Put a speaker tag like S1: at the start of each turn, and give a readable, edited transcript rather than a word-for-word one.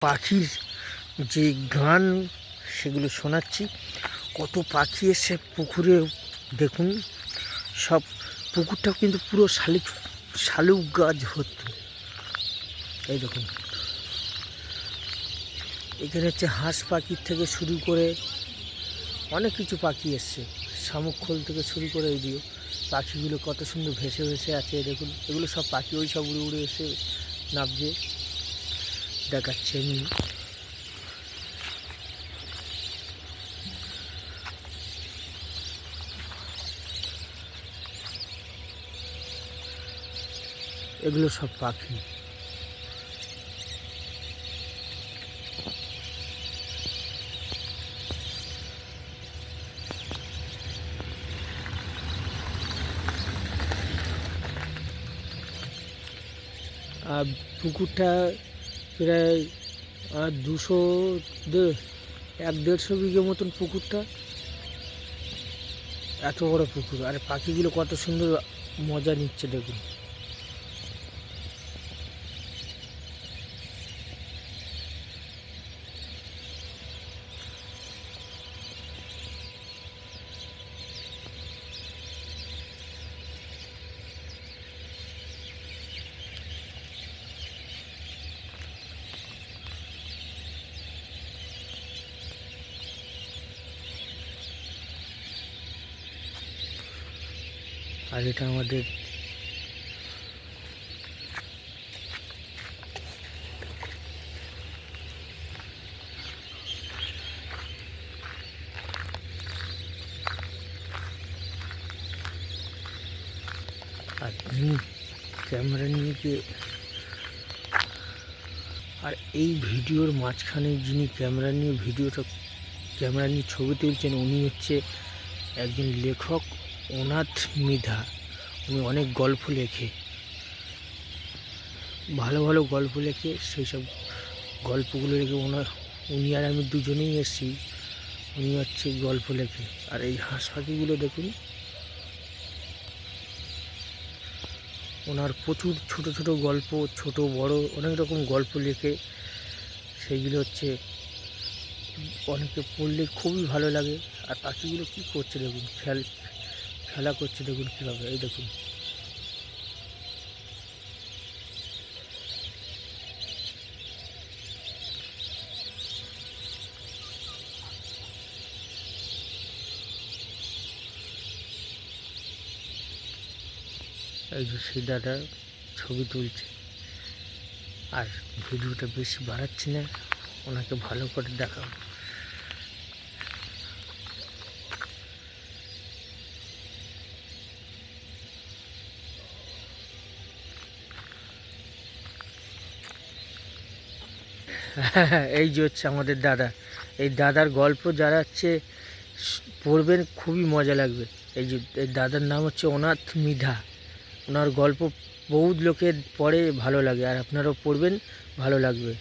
S1: পাখির যে গান সেগুলো শোনাচ্ছি। কত পাখি এসে পুকুরে দেখুন, সব পুকুরটা কিন্তু পুরো শালুক গাছ ভর্তি। এই দেখুন, এখানে হচ্ছে হাঁস পাখির থেকে শুরু করে অনেক কিছু পাখি এসছে, শামুক খোল থেকে শুরু করে এই দিয়ে পাখিগুলো কত সুন্দর ভেসে ভেসে আছে। দেখুন, এগুলো সব পাখি ওই সব উড়ে উড়ে এসে নামছে, দেখাচ্ছে এমনি। এগুলো সব পাখি। আর পুকুরটা প্রায় 150 বিঘে মতন পুকুরটা, এত বড় পুকুর। আর পাখিগুলো কত সুন্দর মজা নিচ্ছে দেখুন। আর এটা আমাদের আর ক্যামেরা নিয়ে গিয়ে, আর এই ভিডিওর মাঝখানে যিনি ক্যামেরা নিয়ে ছবি তুলছেন, উনি হচ্ছে একজন লেখক, অনাথ মৃধা। উনি অনেক গল্প লেখে, ভালো ভালো গল্প লেখে। সেই সব গল্পগুলো লেখে উনি আর আমি দুজনেই এসেছি। উনি হচ্ছে গল্প লেখে। আর এই হাঁস পাখিগুলো দেখুন, ওনার প্রচুর ছোট ছোট গল্প, ছোট বড় অনেক রকম গল্প লেখে। সেইগুলো হচ্ছে অনেকে পড়লে খুবই ভালো লাগে। আর পাখিগুলো কী করছে দেখুন, খেলা করছে দেখুন কীভাবে। এই দেখুন, এই যে সেই দাদা ছবি তুলছে। আর ভিডিওটা বেশি বাড়াচ্ছি না, ওনাকে ভালো করে দেখাবো। এই যে হচ্ছে আমাদের দাদা। এই দাদার গল্প যারা হচ্ছে পড়বেন খুবই মজা লাগবে। এই দাদার নাম হচ্ছে অনাথ মৃধা। ওনার গল্প বহুত লোকের পড়ে ভালো লাগে, আর আপনারাও পড়বেন, ভালো লাগবে।